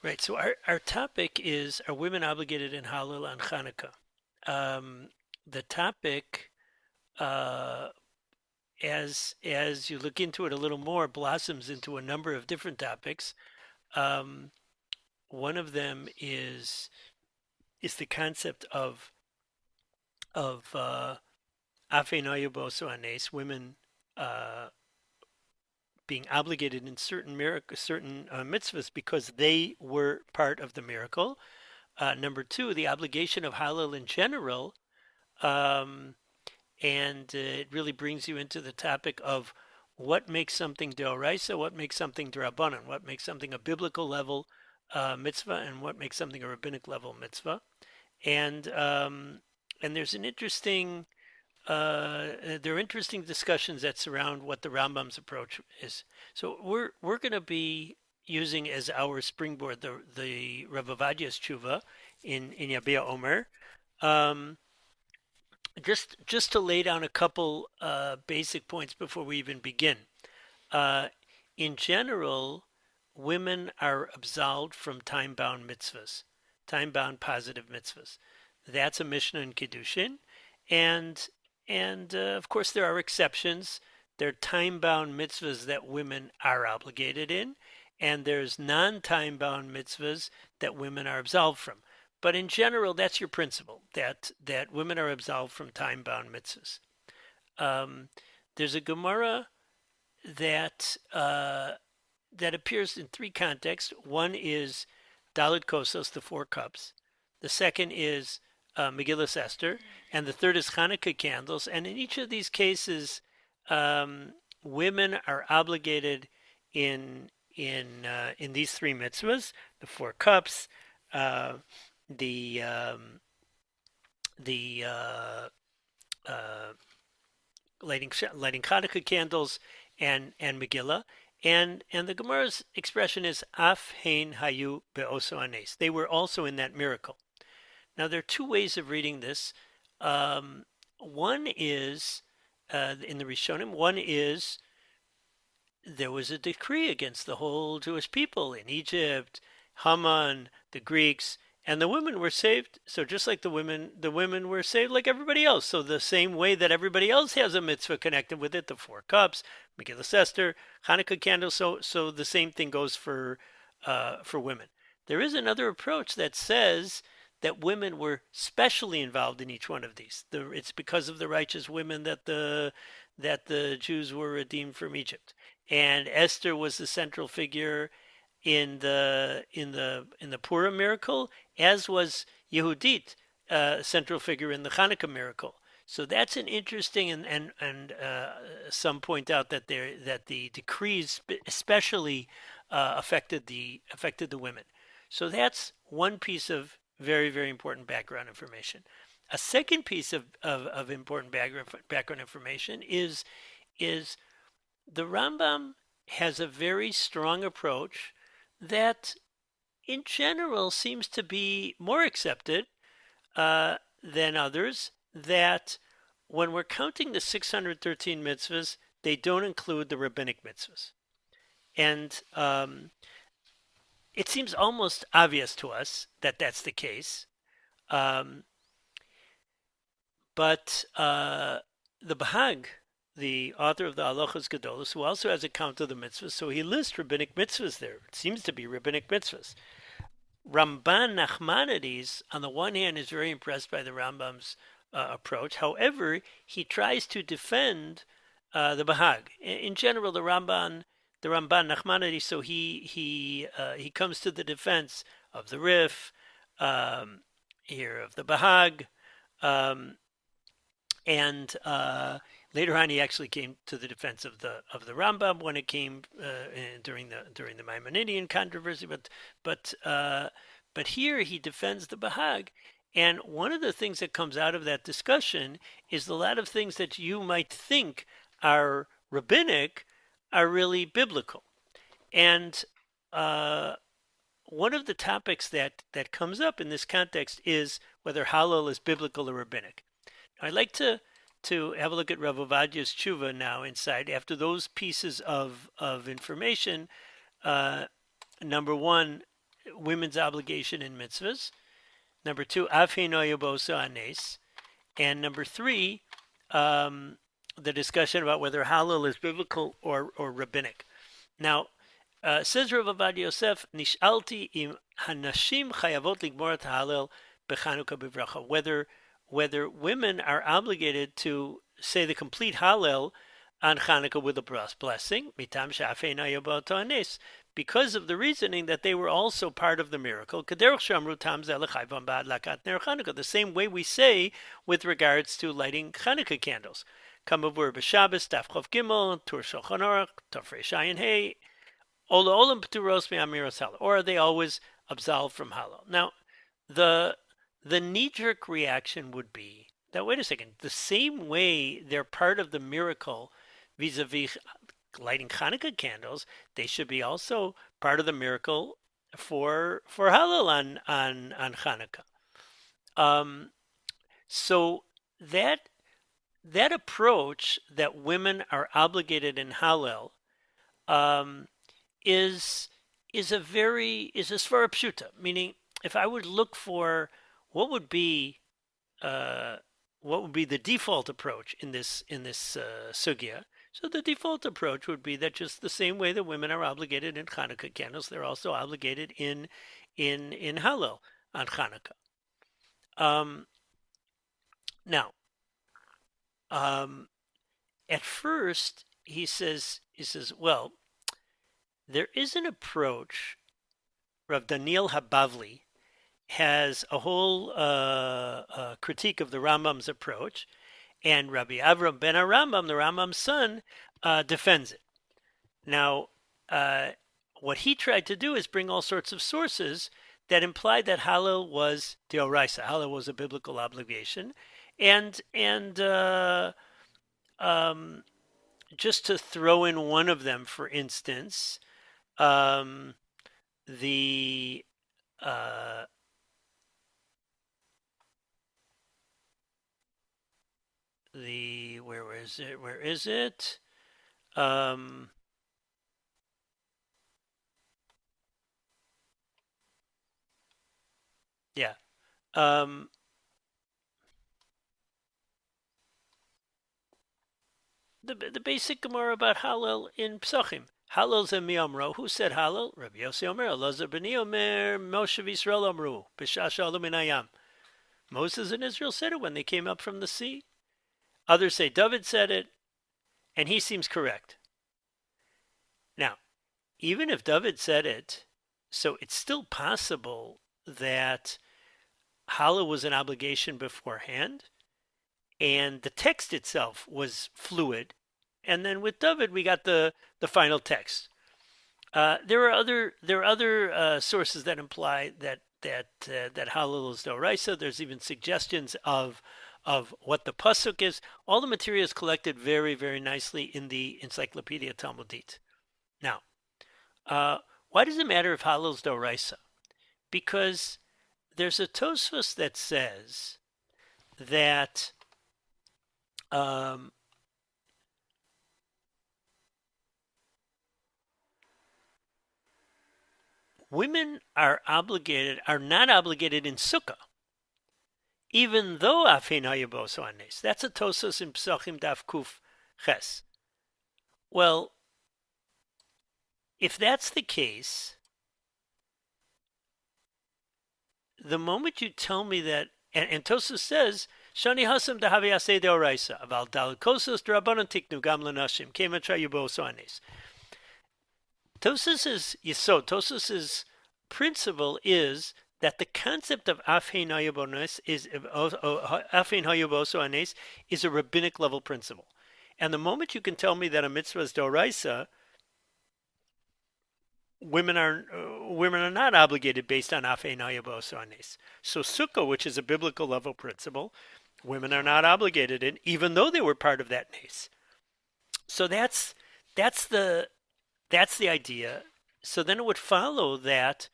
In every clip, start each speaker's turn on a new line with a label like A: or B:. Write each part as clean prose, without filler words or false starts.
A: Right. So our topic is, are women obligated in Hallel on Chanuka? Um, the topic, uh, as you look into it a little more, blossoms into a number of different topics. Um, one of them is the concept of afenoyuboso anes, women uh, being obligated in certain mitzvahs because they were part of the miracle. Number two, the obligation of Hallel in general. Um, and it really brings you into the topic of what makes something deoraisa, what makes something drabanan, what makes something a biblical level mitzvah, and what makes something a rabbinic level mitzvah. And and there's an interesting there are interesting discussions that surround what the Rambam's approach is. So we're going to be using as our springboard the Rav Avadia's tshuva in Yabia Omer. Um, just to lay down a couple basic points before we even begin. Uh, in general, women are absolved from time-bound mitzvahs, time-bound positive mitzvahs. That's a Mishnah in Kiddushin, and and of course there are exceptions. There are time-bound mitzvahs that women are obligated in, and there's non-time-bound mitzvahs that women are absolved from. But in general, that's your principle, that women are absolved from time-bound mitzvahs. Um, there's a Gemara that that appears in three contexts. One is Dalit Kosos, the four cups. The second is Megillas Esther, and the third is Hanukkah candles. And in each of these cases, women are obligated in these three mitzvahs: the four cups, uh, the the uh, lighting Hanukkah candles, and Megillah. And the Gemara's expression is Af Hein Hayu Be'oso Anes. They were also in that miracle. Now there are two ways of reading this. One is in the Rishonim. One is there was a decree against the whole Jewish people in Egypt, Haman, the Greeks, and the women were saved. So just like the women were saved like everybody else. So the same way that everybody else has a mitzvah connected with it, the four cups, Megillah Esther, Hanukkah candles. So the same thing goes for women. There is another approach that says that women were specially involved in each one of these. It's because of the righteous women that the Jews were redeemed from Egypt, and Esther was the central figure in the Purim miracle, as was Yehudit, central figure in the Hanukkah miracle. So that's an interesting, and some point out that the decrees especially affected the women. So that's one piece of very, very important background information. A second piece of important background information is the Rambam has a very strong approach that in general seems to be more accepted than others, that when we're counting the 613 mitzvahs, they don't include the rabbinic mitzvahs. And it seems almost obvious to us that that's the case. Um, but the Bahag, the author of the Halachos Gedolos, who also has a count of the mitzvahs, so he lists rabbinic mitzvahs there. It seems to be rabbinic mitzvahs. Ramban Nachmanides, on the one hand, is very impressed by the Rambam's approach. However, he tries to defend the Bahag. In general, the Ramban Nachmanides, so he comes to the defense of the Rif, here of the Bahag, um, and later on, he actually came to the defense of the Rambam when it came during the Maimonidean controversy. But here he defends the Bahag, and one of the things that comes out of that discussion is a lot of things that you might think are rabbinic are really biblical. And uh, one of the topics that comes up in this context is whether Hallel is biblical or rabbinic. I'd like to have a look at Rav Ovadia's tshuva now inside. After those pieces of information, number one, women's obligation in mitzvahs. Number two, afino yoboso anes. And number three, the discussion about whether Hallel is biblical or rabbinic. Now, says Rav Avad Yosef, Nishalti im hanashim chayavot ligmor et Hallel beChanuka bivracha. Whether women are obligated to say the complete Hallel on Chanukah with a blessing, mitam she'afeina yoboto anes, because of the reasoning that they were also part of the miracle. The same way we say with regards to lighting Chanukah candles. Kamavur b'Shabbos, Daf Chof Gimel, Tur Shulchan Aruch, Tafrei Shayin Hey, Ola Olam P'turos Me'amiros Hallel, or are they always absolved from Hallel? Now, the knee-jerk reaction would be that, wait a second, the same way they're part of the miracle vis-a-vis lighting Hanukkah candles, they should be also part of the miracle for Hallel on Hanukkah. So that approach that women are obligated in Hallel is a svara pshuta, meaning if I would look for what would be the default approach in this sugya. So the default approach would be that just the same way that women are obligated in Hanukkah candles, they're also obligated in Hallel on Hanukkah. Now, at first he says, well, there is an approach. Rav Daniel Habavli has a whole critique of the Rambam's approach, and Rabbi Avram ben Rambam, the Rambam's son, defends it. Now, what he tried to do is bring all sorts of sources that implied that Hallel was deoraisa. Hallel was a biblical obligation, and just to throw in one of them, for instance, the where is it? Yeah. The basic Gemara about Hallel in Psachim. Hallel ze mi amro. Who said Hallel? Rabbi Yossi Omer, Elazar b'ni Omer, Moshe v'Yisrael amru, b'shah shalom min hayam. Moses and Israel said it when they came up from the sea. Others say David said it, and he seems correct. Now, even if David said it, so it's still possible that Hallel was an obligation beforehand, and the text itself was fluid, and then with David we got the final text. There are other sources that imply that Hallel is d'oraisa. There's even suggestions of what the pasuk is. All the material is collected very, very nicely in the Encyclopedia Talmudit. Now, why does it matter if Hallel is d'oraisa? Because there's a Tosfos that says that women are not obligated in Sukkah, even though Afin Hayaboso Anes. That's a Tosfos in Psachim Daf Kuf Ches. Well, if that's the case, the moment you tell me that, and Tosfos says, Shani Hasam Dahavi Aseh Deoraisa, Aval Dal Kosos Drabanan Tiknu Gam Lanashim, Kematra Yuboso Anes. Tosfos's principle is that the concept of Afin Hayaboso Anes is a rabbinic level principle. And the moment you can tell me that a mitzvah is d'oraisa, women are not obligated based on Afin Hayaboso Anes. So Sukkah, which is a biblical level principle, women are not obligated in, even though they were part of that nes. So that's the idea. So then it would follow that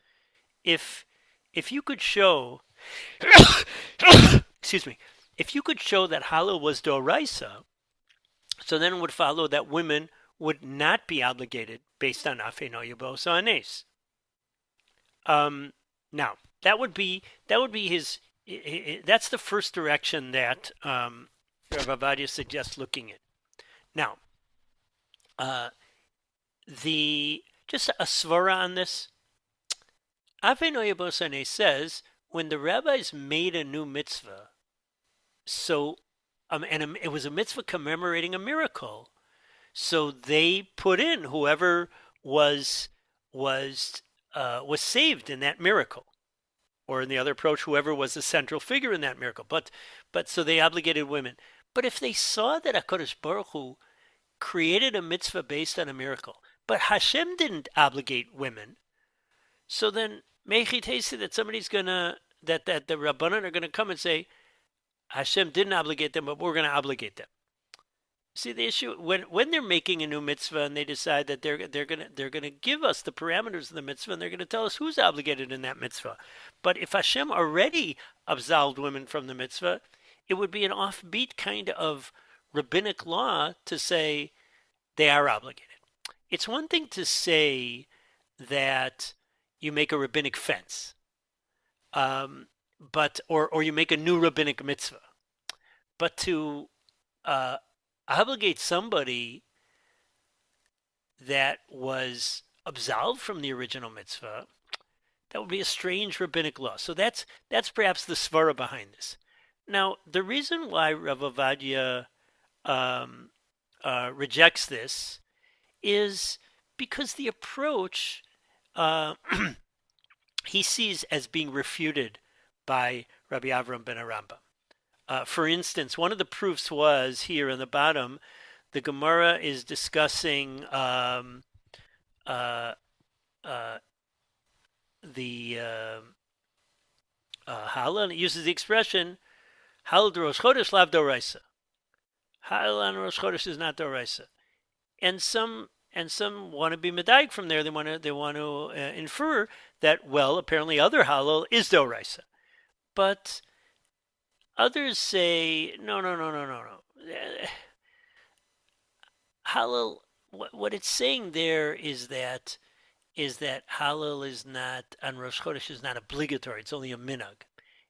A: if you could show, excuse me, if you could show that Hallel was d'oraisa, so then it would follow that women would not be obligated based on Afin Hayaboso Anes. Now that would be his. That's the first direction that Rav Avadia suggests looking at. Now, uh, the just a svara on this. Avinu Yabosane says when the rabbis made a new mitzvah, so it was a mitzvah commemorating a miracle. So they put in whoever was was was saved in that miracle, or in the other approach, whoever was the central figure in that miracle. But so they obligated women. But if they saw that Hakadosh Baruch Hu created a mitzvah based on a miracle, but Hashem didn't obligate women, so then mechitesi that somebody's gonna that the rabbanon are gonna come and say Hashem didn't obligate them, but we're gonna obligate them. See the issue when they're making a new mitzvah and they decide that they're gonna give us the parameters of the mitzvah and they're gonna tell us who's obligated in that mitzvah. But if Hashem already absolved women from the mitzvah, it would be an offbeat kind of rabbinic law to say they are obligated. It's one thing to say that you make a rabbinic fence, but or you make a new rabbinic mitzvah, but to uh, obligate somebody that was absolved from the original mitzvah, that would be a strange rabbinic law. So that's perhaps the svara behind this. Now, the reason why Rav Avadia um, rejects this is because the approach uh, he sees as being refuted by Rabbi Avram ben Arambam. For instance, one of the proofs was here on the bottom. The Gemara is discussing uh, uh, the Hallel, and it uses the expression Hallel de Rosh Chodesh lav doraisa. Hallel on Rosh Chodesh is not doraisa, and some want to be medayik from there. They want to infer that apparently other Hallel is doraisa, but others say no, no, no, no, no, no. Hallel, what it's saying there is that Hallel is not on Rosh Chodesh is not obligatory. It's only a minhag,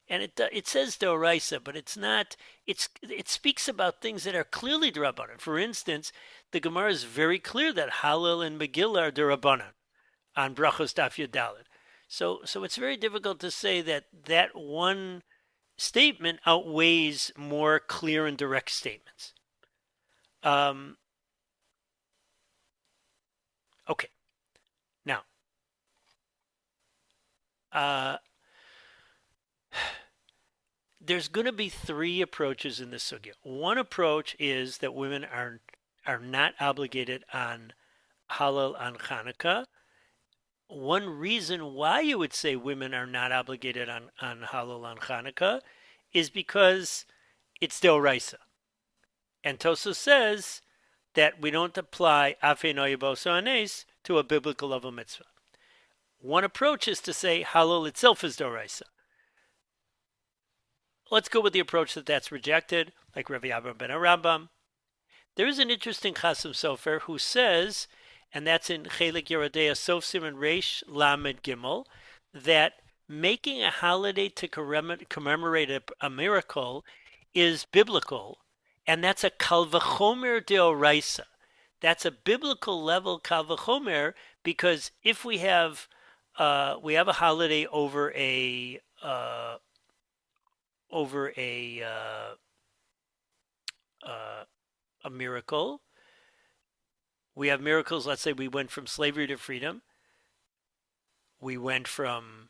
A: and it says doraisa, but it's not. It speaks about things that are clearly derabanan. For instance, the Gemara is very clear that Hallel and Megillah are derabanan on Brachos Daf Yud Daled. So it's very difficult to say that one statement outweighs more clear and direct statements. Um, okay, now uh, there's going to be three approaches in this sugya. One approach is that women are not obligated on Hallel on Chanuka. One reason why you would say women are not obligated on Hallel on Chanuka is because it's Deoraisa. And Tosa says that we don't apply Afe Noyaboso Anes to a biblical level mitzvah. One approach is to say Hallel itself is Deoraisa. Let's go with the approach that's rejected, like Rabbi Avraham ben Arambam. There is an interesting Chasam Sofer who says, and that's in Chelik Yerodea Sof Siman Reish Lamed Gimel, that making a holiday to commemorate a miracle is biblical, and that's a Kal V'chomer Deoraisa. That's a biblical level Kal V'chomer, because if we have a holiday over a miracle. We have miracles. Let's say we went from slavery to freedom. We went from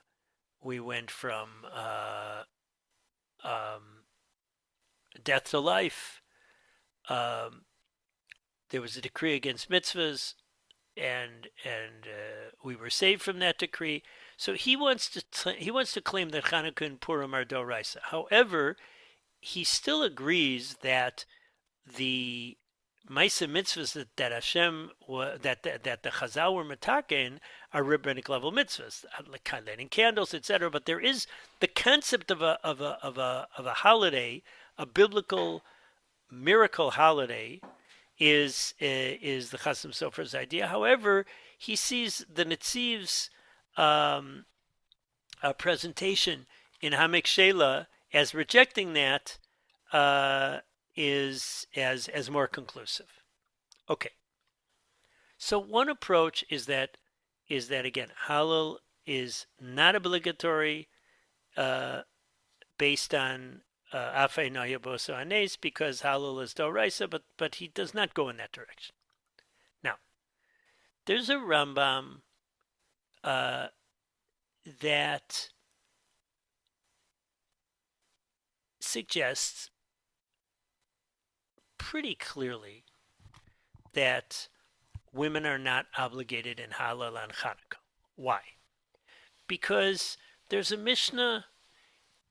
A: death to life. There was a decree against mitzvahs, and we were saved from that decree. So he wants to claim that Chanukah and Purim are doraisa. However, he still agrees that the Maisa mitzvahs that Hashem that the Chazal were metaken are rabbinic level mitzvahs, like lighting candles, etc. But there is the concept of a holiday, a biblical miracle holiday, is the Chasam Sofer's idea. However, he sees the Netziv's presentation in Hamek Shela as rejecting that uh, is as more conclusive. Okay, so one approach is that again, Hallel is not obligatory uh, based on Afei Nayaboso Anes because Hallel is Doraisa, but he does not go in that direction. Now, there's a Rambam uh, that suggests pretty clearly that women are not obligated in Hallel on Chanukah. Why? Because there's a Mishnah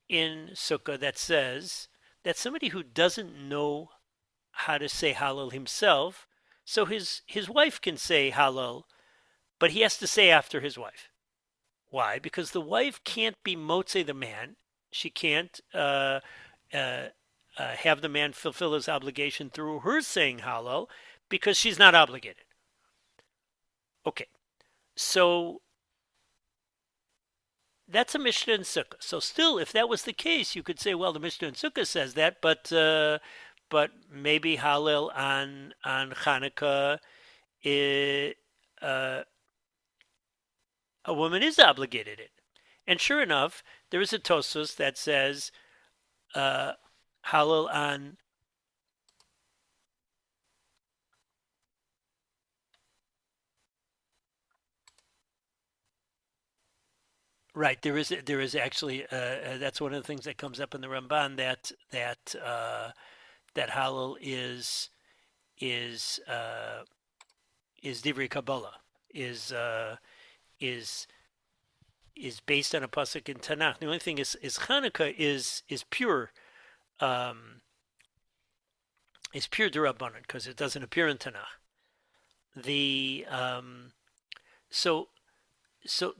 A: in Sukkah that says that somebody who doesn't know how to say Hallel himself, so his wife can say Hallel, but he has to say after his wife. Why? Because the wife can't be motze the man. She can't have the man fulfill his obligation through her saying Hallel because she's not obligated. Okay, so that's a Mishnah in Sukkah. So still, if that was the case, you could say, well, the Mishnah in Sukkah says that, but maybe Hallel on Chanukah, a woman is obligated in. And sure enough, there is a Tosfos that says Hallel on right. There is actually that's one of the things that comes up in the Ramban that Hallel is divrei Kabbalah is is based on a pasuk in Tanakh. The only thing is Chanukah is pure is pure D'Rabbanan because it doesn't appear in Tanakh. The so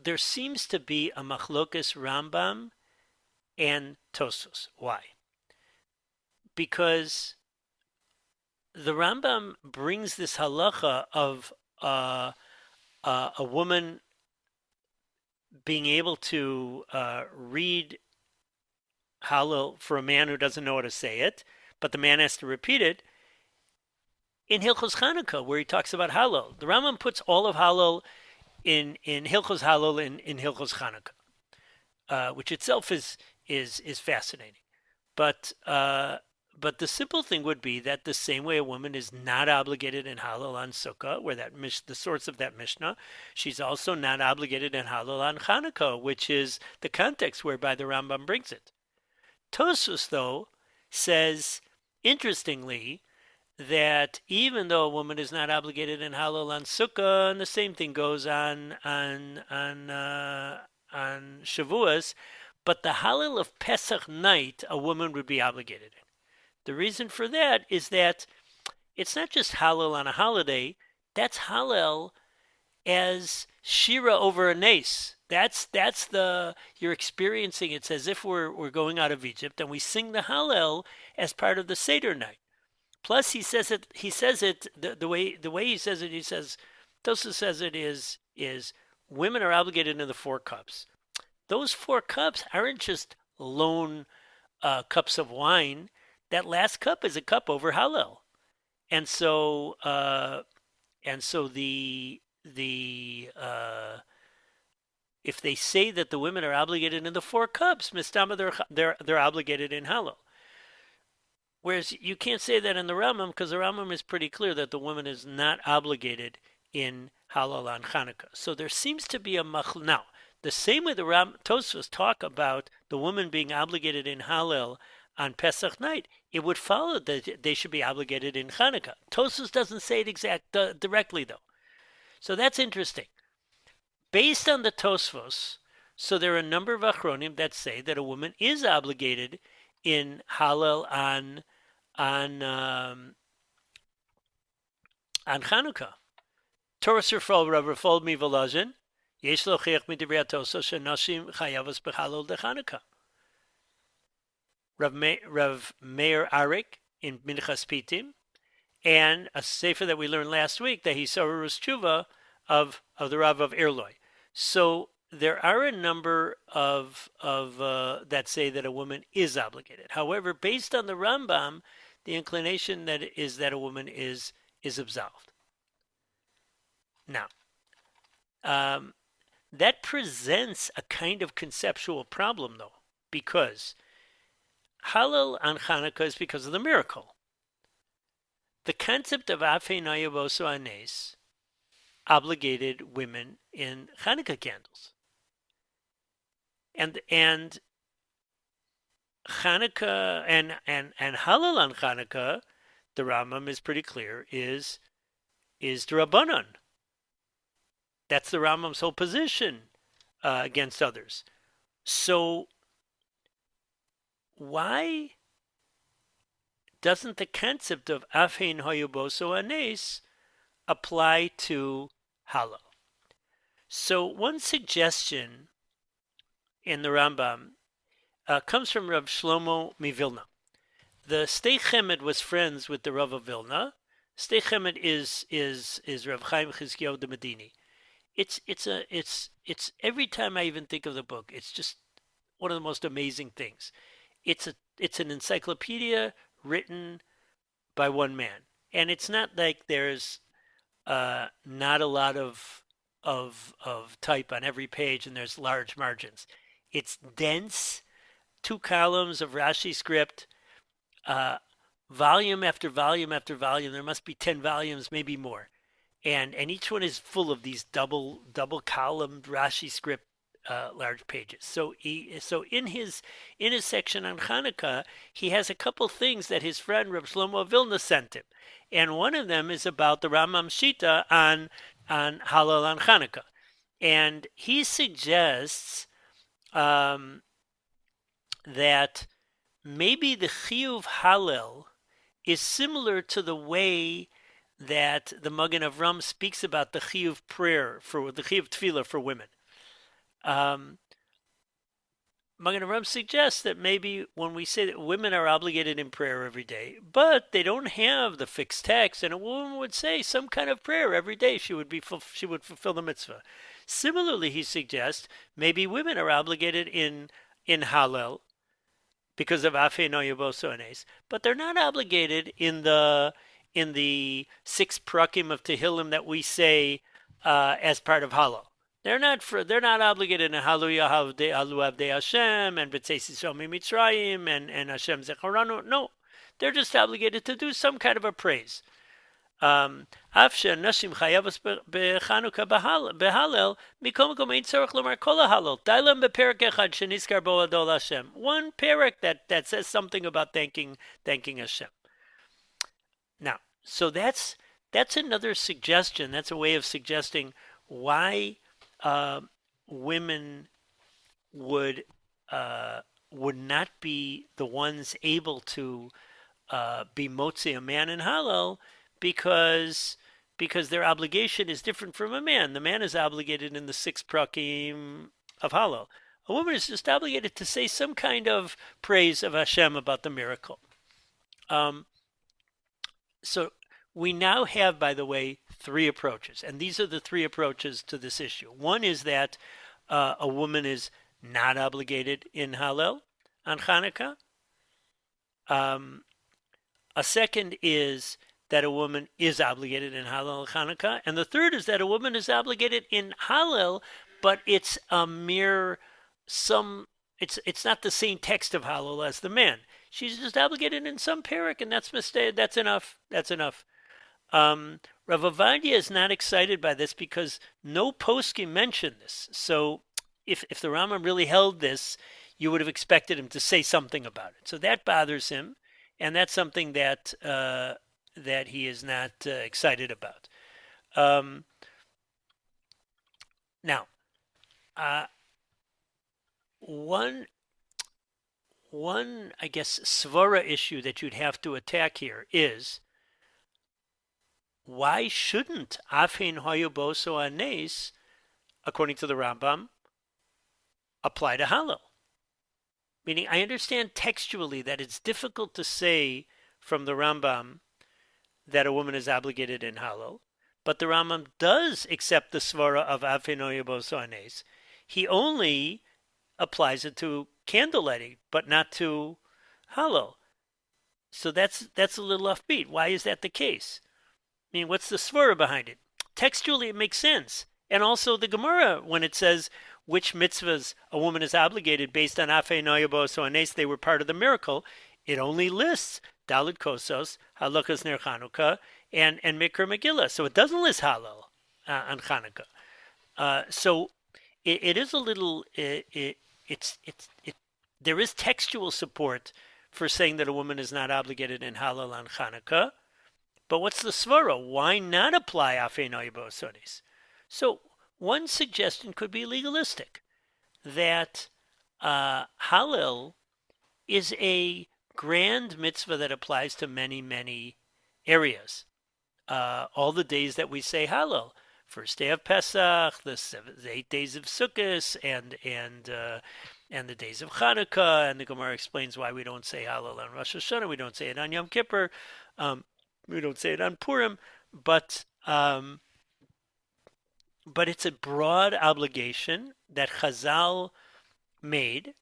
A: there seems to be a machlokas Rambam and Tosfos. Why? Because the Rambam brings this halacha of a woman being able to read Hallel for a man who doesn't know how to say it, but the man has to repeat it in Hilchos Chanukah, where he talks about Hallel. The Rambam puts all of Hallel in Hilchos Hallel in Hilchos Chanukah, which itself is fascinating. But the simple thing would be that the same way a woman is not obligated in Hallel on Sukkah, where the source of that Mishnah, she's also not obligated in Hallel on Chanukah, which is the context whereby the Rambam brings it. Tosfos, though, says, interestingly, that even though a woman is not obligated in Hallel on Sukkah, and the same thing goes on Shavuos, but the Hallel of Pesach night, a woman would be obligated in. The reason for that is that it's not just Hallel on a holiday, that's Hallel as Shira over a nace. That's you're experiencing it's as if we're going out of Egypt and we sing the Hallel as part of the Seder night. Plus he says it the way he says it, he says Tosfos says it is women are obligated in the 4 cups. Those 4 cups aren't just lone cups of wine. That last cup is a cup over Hallel, and so the if they say that the women are obligated in the 4 cups, mistama they're obligated in Hallel. Whereas you can't say that in the Rambam because the Rambam is pretty clear that the woman is not obligated in Hallel on Chanukah. So there seems to be a now. The same way the Tosfos talk about the woman being obligated in Hallel on Pesach night, it would follow that they should be obligated in Chanukah. Tosfos doesn't say it directly, though. So that's interesting. Based on the Tosfos, so there are a number of Achronim that say that a woman is obligated in Hallel on Chanukah. Torah Sirfol Rav Rafol Mi Volazhin, Yesh Lo Chiach Midivrei HaTosfos Shenashim Chayavos B'Hallel DeChanukah. Rav Meir Arik in Minchas Pitim, and a sefer that we learned last week, the Hisorus Tshuva of the Rav of Erloi. So there are a number of that say that a woman is obligated. However, based on the Rambam, the inclination that is that a woman is absolved. Now, um, that presents a kind of conceptual problem, though, because Hallel on Chanuka is because of the miracle. The concept of Afei Nayaboso Anes obligated women in Hanukkah candles. And Hanukkah and Hallel on Hanukkah, the Rambam is pretty clear, is D'Rabbanan. That's the Rambam's whole position against others. So why doesn't the concept of Afein Hoyoboso Anes apply to Hallel? So one suggestion in the Rambam comes from Rav Shlomo Mivilna. The Stei Chemed was friends with the Rav of Vilna. Stei Chemed is Rav Chaim Chizkiyahu de Medini. It's every time I even think of the book, it's just one of the most amazing things. It's an encyclopedia written by one man, and it's not like there's not a lot of type on every page, and there's large margins. It's dense, 2 columns of Rashi script, volume after volume after volume. There must be 10 volumes, maybe more, and each one is full of these double columned Rashi script large pages. So in his section on Chanuka, he has a couple things that his friend Reb Shlomo of Vilna sent him, and one of them is about the Rambam Shita on Hallel on Chanuka, and he suggests that maybe the Chiyuv Hallel is similar to the way that the Magen Avram speaks about the Chiyuv prayer, for the Chiyuv Tefillah for women. Magen Avram suggests that maybe when we say that women are obligated in prayer every day, but they don't have the fixed text, and a woman would say some kind of prayer every day, she would fulfill the mitzvah. Similarly, he suggests maybe women are obligated in Hallel because of Afei Noyaboso Anes, but they're not obligated in the 6 prakim of Tehillim that we say as part of Hallel. They're not obligated in Halu Avdei Hashem and B'tzeis Yisrael Mitzrayim and Hashem Zecharanu. No, they're just obligated to do some kind of a praise. Af she'nashim chayavos b'Chanuka b'Hallel mikom makom ein tzorach lomar kol ha'Hallel dailam beperek echad shenizkar bo adol Hashem. One perek that says something about thanking Hashem. Now, so that's another suggestion. That's a way of suggesting why women would not be the ones able to be motzi a man in Hallel, because their obligation is different from a man. The man is obligated in the 6 prakim of Hallel. A woman is just obligated to say some kind of praise of Hashem about the miracle. So we now have, by the way, 3 approaches, and these are the 3 approaches to this issue. One is that a woman is not obligated in Hallel on Chanuka. A second is that a woman is obligated in Hallel on Chanuka, and the third is that a woman is obligated in Hallel, but it's a mere it's not the same text of Hallel as the man. She's just obligated in some parak, and that's enough. That's enough. Rav Avadia is not excited by this because no poskim mention this. So if the Rambam really held this, you would have expected him to say something about it. So that bothers him, and that's something that he is not excited about. Now, one I guess svara issue that you'd have to attack here is, why shouldn't Afin Hoyoboso Anes, according to the Rambam, apply to Hallel? Meaning, I understand textually that it's difficult to say from the Rambam that a woman is obligated in Hallel, but the Rambam does accept the svara of Afin Hoyoboso Anes. he only applies it to candle lighting, but not to Hallel. So that's a little offbeat. Why is that the case? I mean, what's the svara behind it? Textually, it makes sense. And also the Gemara, when it says which mitzvahs a woman is obligated based on Afe Noyabo, so Anes, they were part of the miracle, it only lists Dalid Kosos, Halakas Ner Chanuka, and Mikra Megillah. So it doesn't list Hallel on Chanukah. So it is a little, there is textual support for saying that a woman is not obligated in Hallel on Chanukah. But what's the svara? Why not apply Afe Noyabo Sonis? So one suggestion could be legalistic, that Hallel is a grand mitzvah that applies to many, many areas. All the days that we say Hallel, first day of Pesach, the 8 days of Sukkot, and the days of Chanuka, and the Gemara explains why we don't say Hallel on Rosh Hashanah, we don't say it on Yom Kippur, we don't say it on Purim, but it's a broad obligation that Chazal made,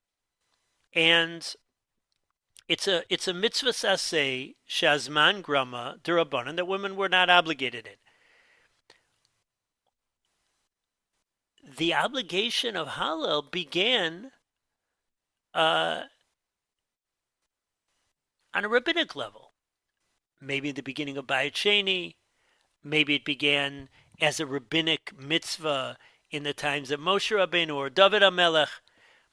A: and it's a mitzvah saseh shazman grama derabanan that women were not obligated in. The obligation of Hallel began on a rabbinic level. Maybe at the beginning of Bayit Sheni, maybe it began as a rabbinic mitzvah in the times of Moshe Rabbeinu or David HaMelech,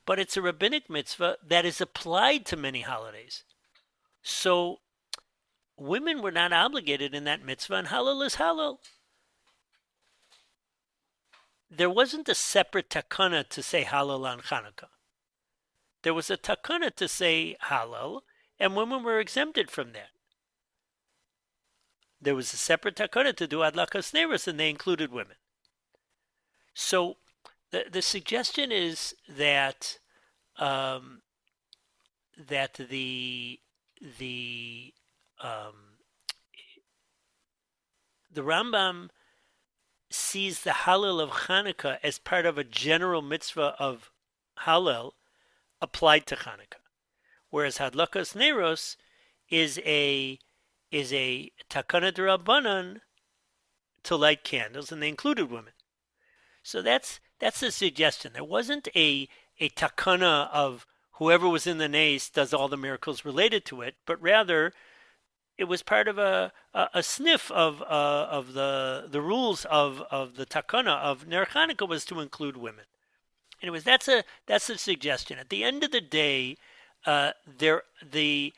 A: but it's a rabbinic mitzvah that is applied to many holidays. So women were not obligated in that mitzvah, and Hallel is Hallel. There wasn't a separate takana to say Hallel on Chanukah. There was a takana to say Hallel, and women were exempted from that. There was a separate takana to do adlakas neros, and they included women. So the suggestion is that that the Rambam sees the Hallel of Chanukah as part of a general mitzvah of Hallel applied to Chanukah, whereas Hadlakas Neros is a takana d'Rabbanan to light candles, and they included women. So that's the suggestion. There wasn't a takana of whoever was in the nace does all the miracles related to it, but rather it was part of a sniff of the rules of the takana of Ner Chanukah was to include women. Anyways, that's a suggestion. At the end of the day, the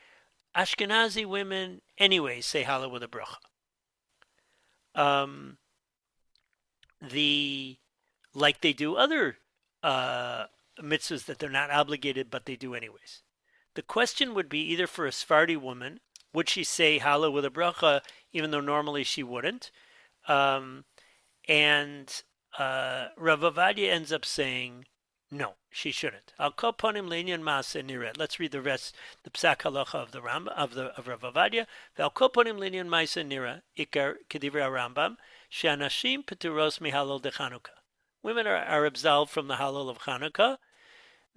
A: Ashkenazi women anyway say Hallel with a bracha. Like they do other mitzvahs that they're not obligated, but they do anyways. The question would be either for a Sephardi woman, would she say Hallel with a bracha, even though normally she wouldn't? And Rav Ovadia ends up saying, no, she shouldn't. Al kol panim le'inyan ma'aseh niret. Let's read the rest, the psak halacha of the Rambam of Rav Ovadia. Al kol panim le'inyan ma'aseh nira ikar kedivrei Rambam she'anashim peturos mihalol de Chanukah. Women are absolved from the Hallel of Chanukah.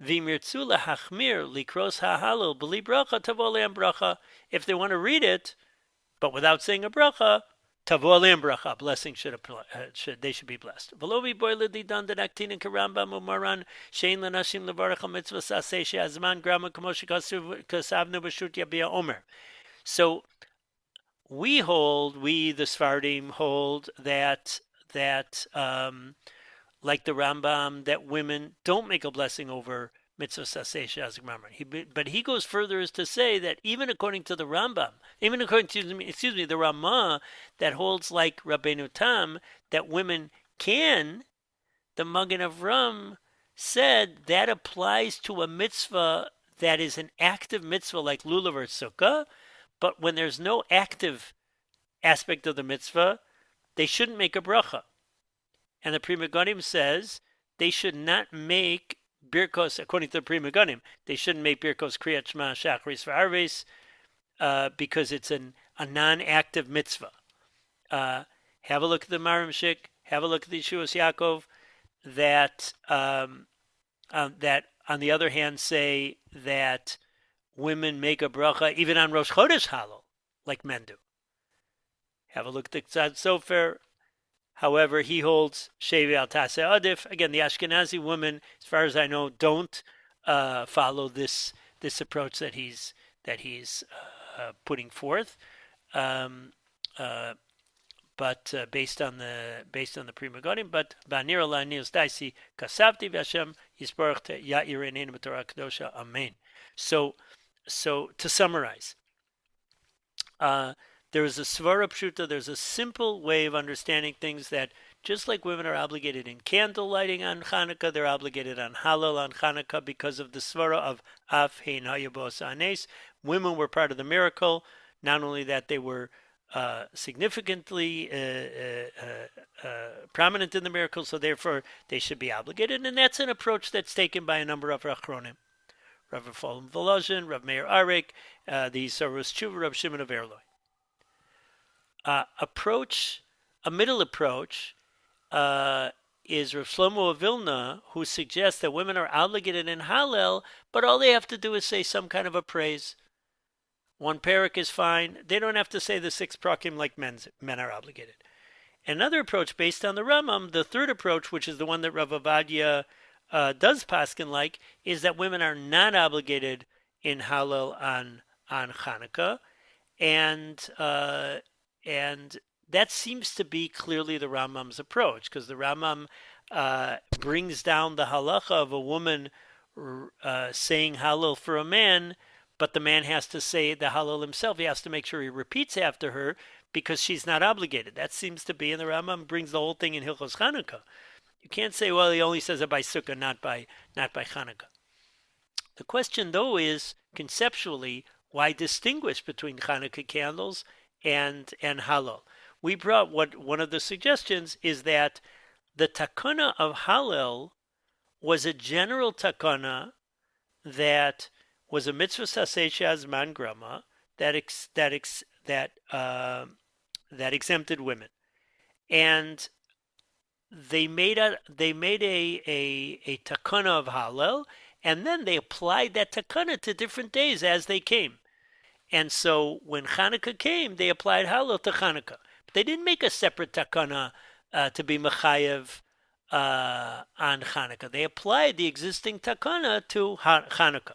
A: V'mirtzu lahachmir likros ha'halel b'li bracha tavo le'em bracha. If they want to read it, but without saying a bracha, tavo le'em bracha. Blessing they should be blessed. V'lo v'boyle didan denaktin karambam umaran shein lanashim levarach ha'mitzvah saseh she'azman grama kamo shekasavnu b'shut yabia omer. So we the Sephardim hold that like the Rambam, that women don't make a blessing over mitzvah saseh she'azman. But he goes further as to say that even according to the Rambam, even according to the Ramah, that holds like Rabbeinu Tam, that women can, the Magen Avram said that applies to a mitzvah that is an active mitzvah like lulav or sukkah, but when there's no active aspect of the mitzvah, they shouldn't make a bracha. And the Pri Megadim says they should not make birkos, according to the Pri Megadim, they shouldn't make birkos kriyat shema shachris v'arves because it's a non-active mitzvah. Have a look at the Marim Shik, have a look at the Yeshuas Yaakov. that on the other hand say that women make a bracha even on Rosh Chodesh Hallel, like men do. Have a look at the Tzad Sofer. However, he holds Shevi al Taseh Adif. Again, the Ashkenazi women, as far as I know, don't follow this approach that he's putting forth. Um, uh, but based on the Prima Godim, but Banir Allah Nios Daisi Kasavti Vashem Yisborach Ya'irenin B'Torah Kedosha Amen. So to summarize, there is a svara pshuta. There's a simple way of understanding things that just like women are obligated in candle lighting on Chanuka, they're obligated on Hallel on Chanuka because of the svara of Af Hein Hayabos Anes. Women were part of the miracle. Not only that, they were significantly prominent in the miracle, so therefore they should be obligated. And that's an approach that's taken by a number of Achronim. Rav Ephraim Volozhin, Rav Meir Arik, the Soros Tshuva, Rav Shimon of Erloi. A middle approach is Rav Shlomo of Vilna, who suggests that women are obligated in Hallel, but all they have to do is say some kind of a praise. One parak is fine. They don't have to say the 6 prakim like men are obligated. Another approach based on the Rambam, the third approach, which is the one that Rav Avadia does paskin like, is that women are not obligated in Hallel on Chanukah, and that seems to be clearly the Rambam's approach, because the Rambam brings down the halacha of a woman saying Hallel for a man, but the man has to say the Hallel himself. He has to make sure he repeats after her because she's not obligated. That seems to be, and the Rambam brings the whole thing in Hilchos Chanukah. You can't say, well, he only says it by Sukkah, not by Chanukah. The question, though, is conceptually, why distinguish between Chanukah candles and Hallel? We brought one of the suggestions is that the takana of Hallel was a general takana that was a mitzvah saseh she'azman grama that exempted women, and they made a takana of Hallel, and then they applied that takana to different days as they came. And so when Chanukah came, they applied Hallel to Chanukah. But they didn't make a separate takana to be mechayev on Chanukah. They applied the existing takana to Chanukah.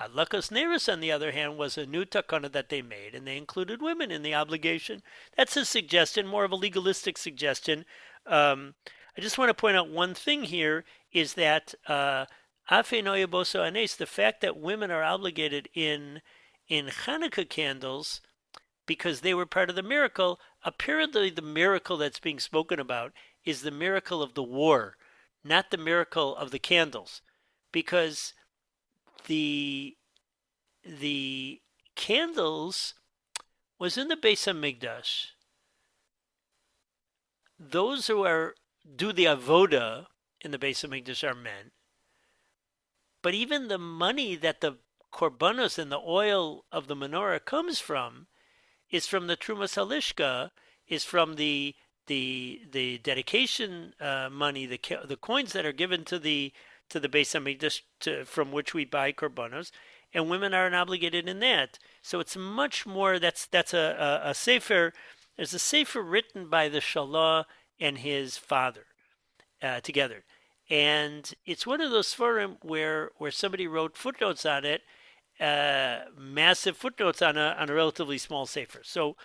A: Hadlakas Neris, on the other hand, was a new takana that they made, and they included women in the obligation. That's a suggestion, more of a legalistic suggestion. I just want to point out one thing here, is that the fact that women are obligated in Chanukah candles because they were part of the miracle, apparently the miracle that's being spoken about is the miracle of the war, not the miracle of the candles, because the candles was in the Beis Hamikdash. Those who do the avoda in the Beis Hamikdash are men. But even the money that the korbanos and the oil of the menorah comes from is from the Trumas Halishka, is from the dedication money, the coins that are given to the Beis Hamikdash, from which we buy korbanos, and women aren't obligated in that. So it's much more. That's a sefer. There's a sefer written by the Shalah and his father together, and it's one of those forum where somebody wrote footnotes on it, massive footnotes on a relatively small sefer. So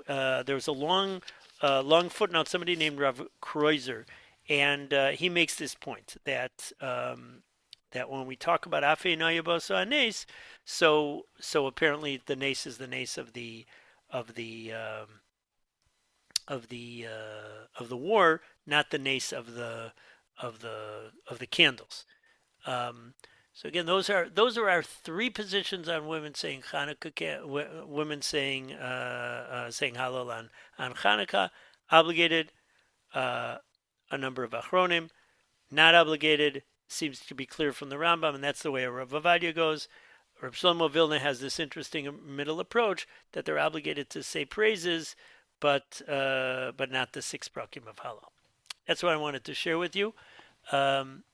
A: there was a long footnote. Somebody named Rav Kreuzer. And he makes this point that when we talk about Afei Nayabos Anes, so apparently the nace is the nace of the war, not the nace of the candles. So again, those are our 3 positions on women saying Chanukah, women saying Hallel on Chanukah, obligated. A number of Achronim, not obligated, seems to be clear from the Rambam, and that's the way Rav Avadia goes. Rav Shlomo Vilna has this interesting middle approach that they're obligated to say praises, but not the 6 prakim of Hallel. That's what I wanted to share with you. um,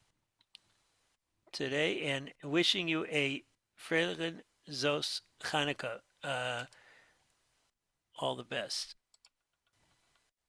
A: today and wishing you a Freilichen Zos Chanukah. All the best.